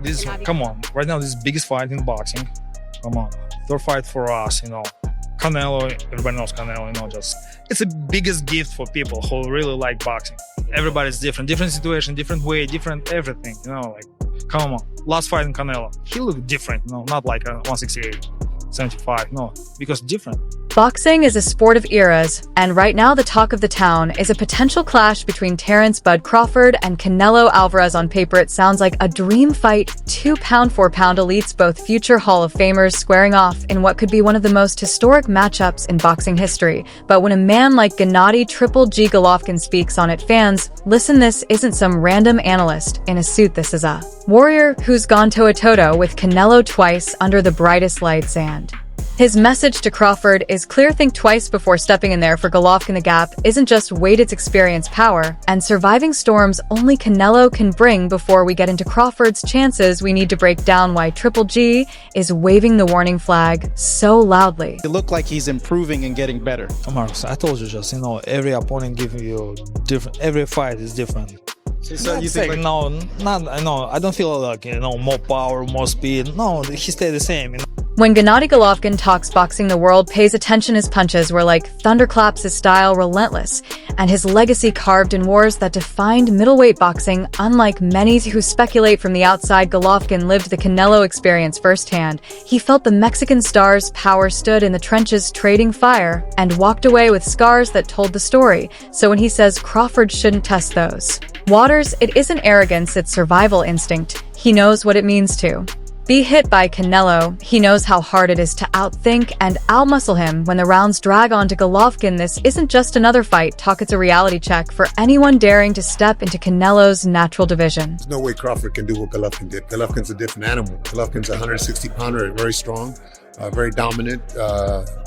This, come on, right now this is biggest fight in boxing. Come on, third fight for us, Canelo, everybody knows Canelo, just it's the biggest gift for people who really like boxing. Everybody's different situation, different way, different everything, like, come on. Last fight in Canelo, he looked different, not like a 168, 75, no, because different. Boxing is a sport of eras, and right now the talk of the town is a potential clash between Terence "Bud" Crawford and Canelo Alvarez. On paper, it sounds like a dream fight, 2 pound for pound elites, both future Hall of Famers, squaring off in what could be one of the most historic matchups in boxing history. But when a man like Gennady "Triple G" Golovkin speaks on it, fans, listen, this isn't some random analyst in a suit. This is a warrior who's gone toe-to-toe with Canelo twice under the brightest lights, and his message to Crawford is clear: think twice before stepping in there. For Golovkin, the gap isn't just weight, it's experience, power, and surviving storms only Canelo can bring. Before we get into Crawford's chances, we need to break down why Triple G is waving the warning flag so loudly. It looked like he's improving and getting better. Marcus, I told you just, every opponent giving you different, every fight is different. So you think I don't feel like, more power, more speed. No, he stayed the same, When Gennady Golovkin talks boxing, the world pays attention. His punches were like thunderclaps, his style relentless, and his legacy carved in wars that defined middleweight boxing. Unlike many who speculate from the outside, Golovkin lived the Canelo experience firsthand. He felt the Mexican star's power, stood in the trenches trading fire, and walked away with scars that told the story. So when he says Crawford shouldn't test those waters, it isn't arrogance, it's survival instinct. He knows what it means to be hit by Canelo. He knows how hard it is to outthink and outmuscle him. When the rounds drag on to Golovkin, this isn't just another fight talk, it's a reality check for anyone daring to step into Canelo's natural division. There's no way Crawford can do what Golovkin did. Golovkin's a different animal. Golovkin's a 160-pounder, very strong, very dominant,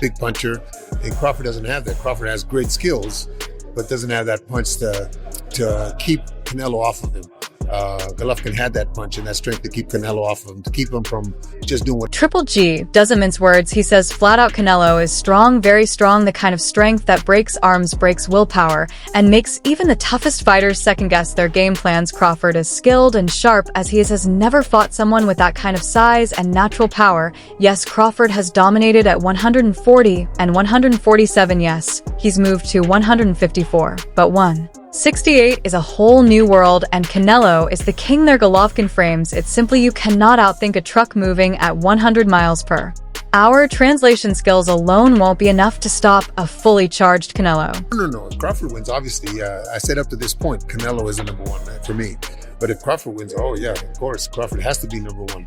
big puncher, and Crawford doesn't have that. Crawford has great skills, but doesn't have that punch to keep Canelo off of him. Golovkin had that punch and that strength to keep Canelo off of him, to keep him from just doing what... Triple G doesn't mince words. He says flat out Canelo is strong, very strong, the kind of strength that breaks arms, breaks willpower, and makes even the toughest fighters second-guess their game plans. Crawford is skilled and sharp as he has never fought someone with that kind of size and natural power. Yes, Crawford has dominated at 140 and 147. Yes, he's moved to 154, but 168 is a whole new world, and Canelo is the king there. Golovkin frames it simply: you cannot outthink a truck moving at 100 miles per hour. Translation skills alone won't be enough to stop a fully charged Canelo. No. If Crawford wins, obviously, I said up to this point, Canelo is the number one for me. But if Crawford wins, oh yeah, of course, Crawford has to be number one.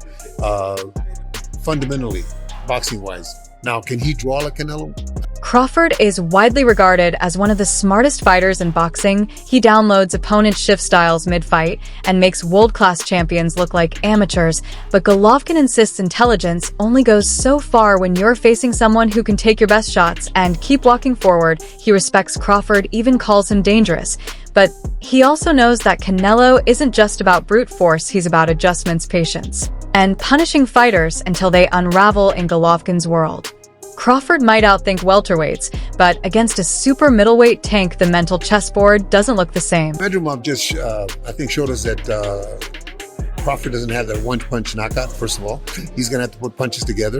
Fundamentally, boxing-wise. Now, can he draw like Canelo? Crawford is widely regarded as one of the smartest fighters in boxing. He downloads opponents' shift styles mid-fight and makes world-class champions look like amateurs. But Golovkin insists intelligence only goes so far when you're facing someone who can take your best shots and keep walking forward. He respects Crawford, even calls him dangerous. But he also knows that Canelo isn't just about brute force, he's about adjustments, patience, and punishing fighters until they unravel in Golovkin's world. Crawford might outthink welterweights, but against a super middleweight tank, the mental chessboard doesn't look the same. Medrumov just, I think, showed us that Crawford doesn't have that one-punch knockout, first of all. He's going to have to put punches together,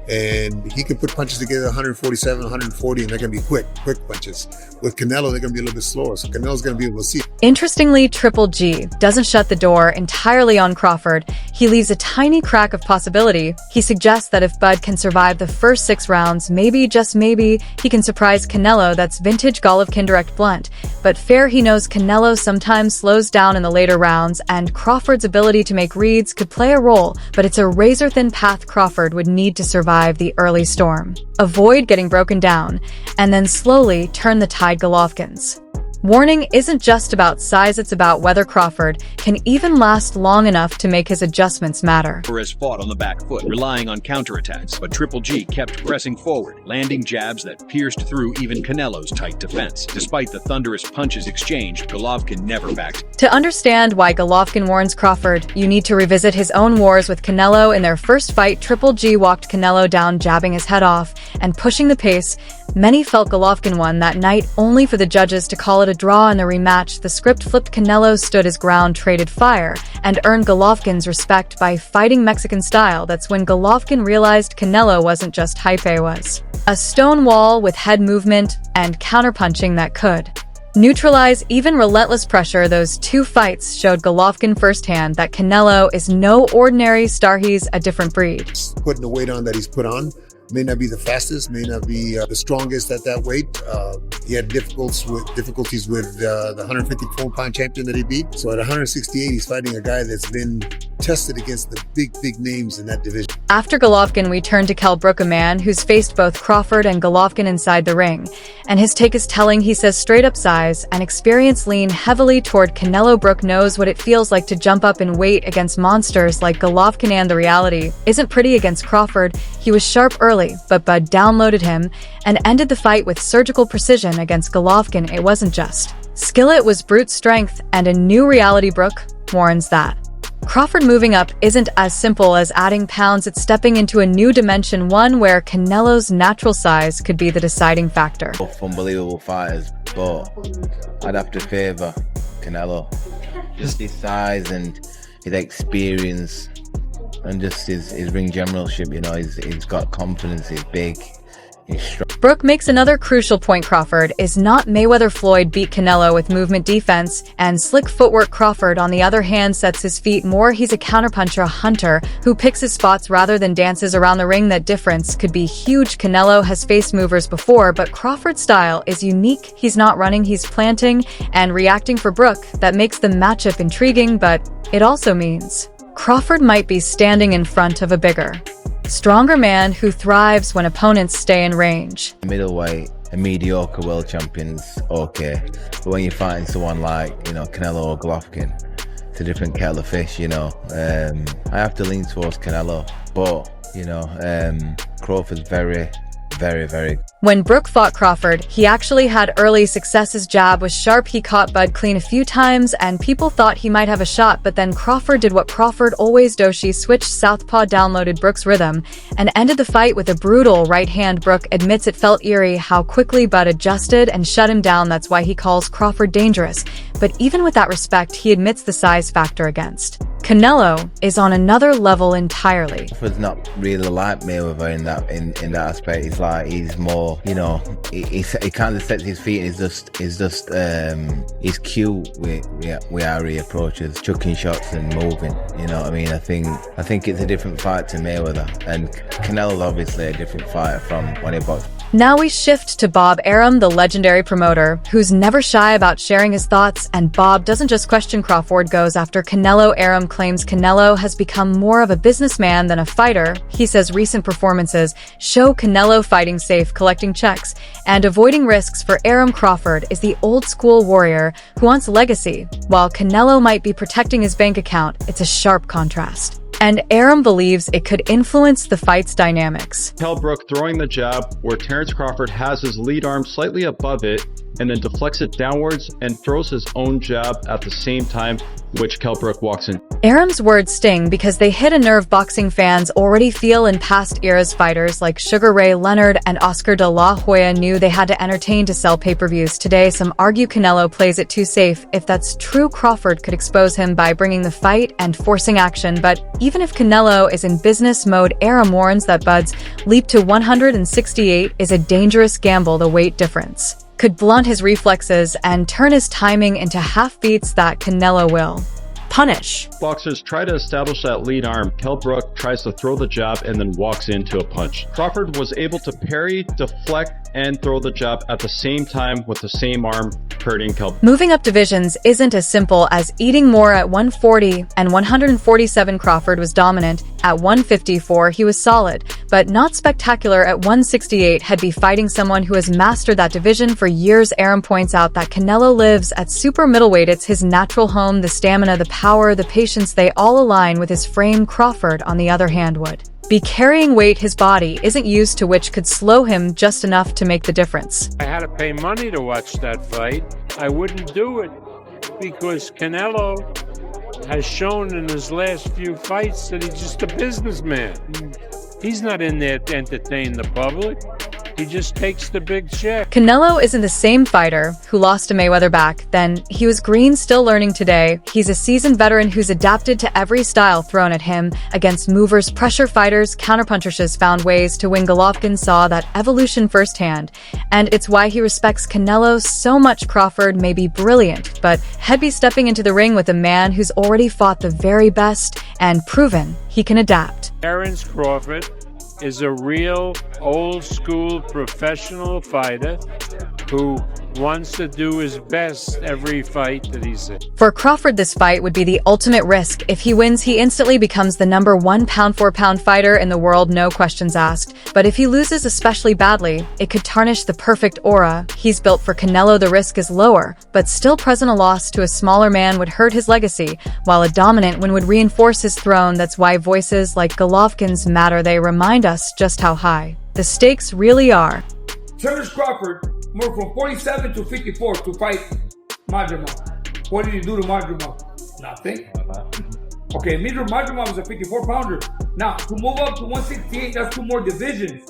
and he can put punches together 147, 140, and they're going to be quick punches. With Canelo, they're going to be a little bit slower, so Canelo's going to be able to see. Interestingly, Triple G doesn't shut the door entirely on Crawford. He leaves a tiny crack of possibility. He suggests that if Bud can survive the first 6 rounds, maybe, just maybe, he can surprise Canelo. That's vintage Golovkin, direct, blunt, but fair. He knows Canelo sometimes slows down in the later rounds, and Crawford's ability to make reads could play a role, but it's a razor-thin path Crawford would need to survive the early storm, avoid getting broken down, and then slowly turn the tide. Golovkin's warning isn't just about size, it's about whether Crawford can even last long enough to make his adjustments matter. Alvarez fought on the back foot, relying on counterattacks, but Triple G kept pressing forward, landing jabs that pierced through even Canelo's tight defense. Despite the thunderous punches exchanged, Golovkin never backed. To understand why Golovkin warns Crawford, you need to revisit his own wars with Canelo. In their first fight, Triple G walked Canelo down, jabbing his head off and pushing the pace. Many felt Golovkin won that night, only for the judges to call it a draw in the rematch, the script flipped. Canelo stood his ground, traded fire, and earned Golovkin's respect by fighting Mexican style. That's when Golovkin realized Canelo wasn't just hype, was a stone wall with head movement and counterpunching that could neutralize even relentless pressure. Those two fights showed Golovkin firsthand that Canelo is no ordinary star, he's a different breed. Putting the weight on that he's put on, may not be the fastest, may not be the strongest at that weight. He had difficulties with the 154-pound champion that he beat. So at 168, he's fighting a guy that's been tested against the big names in that division. After Golovkin, we turn to Kell Brook, a man who's faced both Crawford and Golovkin inside the ring. And his take is telling. He says straight up size and experience lean heavily toward Canelo. Brook knows what it feels like to jump up in weight against monsters like Golovkin, and the reality isn't pretty against Crawford. He was sharp early, but Bud downloaded him and ended the fight with surgical precision. Against Golovkin, it wasn't just skill, it was brute strength and a new reality. Brook warns that Crawford moving up isn't as simple as adding pounds, it's stepping into a new dimension, one where Canelo's natural size could be the deciding factor. Both unbelievable fighters, but I'd have to favour Canelo. Just his size and his experience and just his ring generalship, you know, he's got confidence, he's big, he's strong. Brook makes another crucial point. Crawford is not Mayweather. Floyd beat Canelo with movement, defense, and slick footwork. Crawford, on the other hand, sets his feet more. He's a counterpuncher, a hunter who picks his spots rather than dances around the ring. That difference could be huge. Canelo has faced movers before, but Crawford's style is unique. He's not running, he's planting and reacting. For Brook, that makes the matchup intriguing, but it also means Crawford might be standing in front of a bigger, stronger man who thrives when opponents stay in range. Middleweight, a mediocre world champion's okay, but when you're fighting someone like, you know, Canelo or Golovkin, it's a different kettle of fish, you know. I have to lean towards Canelo, but, you know, Crawford's very When Brook fought Crawford, he actually had early success. His jab was sharp, he caught Bud clean a few times, and people thought he might have a shot, but then Crawford did what Crawford always does. She switched southpaw, downloaded Brook's rhythm, and ended the fight with a brutal right hand. Brook admits it felt eerie how quickly Bud adjusted and shut him down. That's why he calls Crawford dangerous. But even with that respect, he admits the size factor against Canelo is on another level entirely. Crawford's not really like Mayweather in that aspect. It's like he's more, you know, he kind of sets his feet. He's cute with how he approaches chucking shots and moving. You know what I mean? I think it's a different fight to Mayweather, and Canelo's obviously a different fighter from when he boxed. Now we shift to Bob Arum, the legendary promoter, who's never shy about sharing his thoughts, and Bob doesn't just question Crawford, goes after Canelo. Arum claims Canelo has become more of a businessman than a fighter. He says recent performances show Canelo fighting safe, collecting checks, and avoiding risks. For Arum, Crawford is the old-school warrior who wants legacy, while Canelo might be protecting his bank account. It's a sharp contrast, and Arum believes it could influence the fight's dynamics. Kell Brook throwing the jab where Terence Crawford has his lead arm slightly above it and then deflects it downwards and throws his own jab at the same time, which Kell Brook walks in. Arum's words sting because they hit a nerve boxing fans already feel. In past eras, fighters like Sugar Ray Leonard and Oscar de la Hoya knew they had to entertain to sell pay-per-views. Today, some argue Canelo plays it too safe. If that's true, Crawford could expose him by bringing the fight and forcing action. But even if Canelo is in business mode, Arum warns that Bud's leap to 168 is a dangerous gamble. The weight difference could blunt his reflexes and turn his timing into half-beats that Canelo will punish. Boxers try to establish that lead arm. Kell Brook tries to throw the jab and then walks into a punch. Crawford was able to parry, deflect, and throw the jab at the same time with the same arm, hurting Kell. Moving up divisions isn't as simple as eating more. At 140 and 147, Crawford was dominant. At 154, he was solid, but not spectacular. At 168, he'd be fighting someone who has mastered that division for years. Arum points out that Canelo lives at super middleweight. It's his natural home. The stamina, the power, the patience, they all align with his frame. Crawford, on the other hand, would be carrying weight his body isn't used to, which could slow him just enough to make the difference. I had to pay money to watch that fight. I wouldn't do it because Canelo has shown in his last few fights that he's just a businessman. He's not in there to entertain the public. He just takes the big check. Canelo isn't the same fighter who lost to Mayweather back then. He was green, still learning today. He's a seasoned veteran who's adapted to every style thrown at him. Against movers, pressure fighters, counterpunchers, found ways to win. Golovkin saw that evolution firsthand, and it's why he respects Canelo so much. Crawford may be brilliant, but he'd be stepping into the ring with a man who's already fought the very best and proven he can adapt. Terence Crawford is a real old-school professional fighter who wants to do his best every fight that he's in. For Crawford, this fight would be the ultimate risk. If he wins, he instantly becomes the #1 pound-for-pound fighter in the world, no questions asked. But if he loses especially badly, it could tarnish the perfect aura he's built. For Canelo, the risk is lower, but still present. A loss to a smaller man would hurt his legacy, while a dominant one would reinforce his throne. That's why voices like Golovkin's matter. They remind us just how high the stakes really are. Terence Crawford moved from 47 to 54 to fight Madrimov. What did he do to Madrimov? Nothing. Okay, Madrimov was a 54-pounder. Now, to move up to 168, that's 2 more divisions.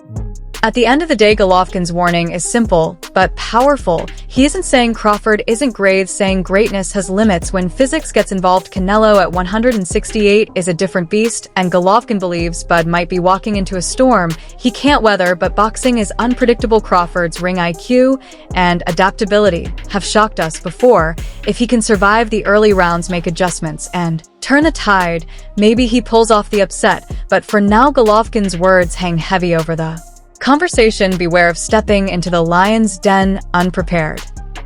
At the end of the day, Golovkin's warning is simple, but powerful. He isn't saying Crawford isn't great, saying greatness has limits. When physics gets involved, Canelo at 168 is a different beast, and Golovkin believes Bud might be walking into a storm he can't weather. But boxing is unpredictable. Crawford's ring IQ and adaptability have shocked us before. If he can survive the early rounds, make adjustments, and turn the tide, maybe he pulls off the upset. But for now, Golovkin's words hang heavy over the conversation. Beware of stepping into the lion's den unprepared.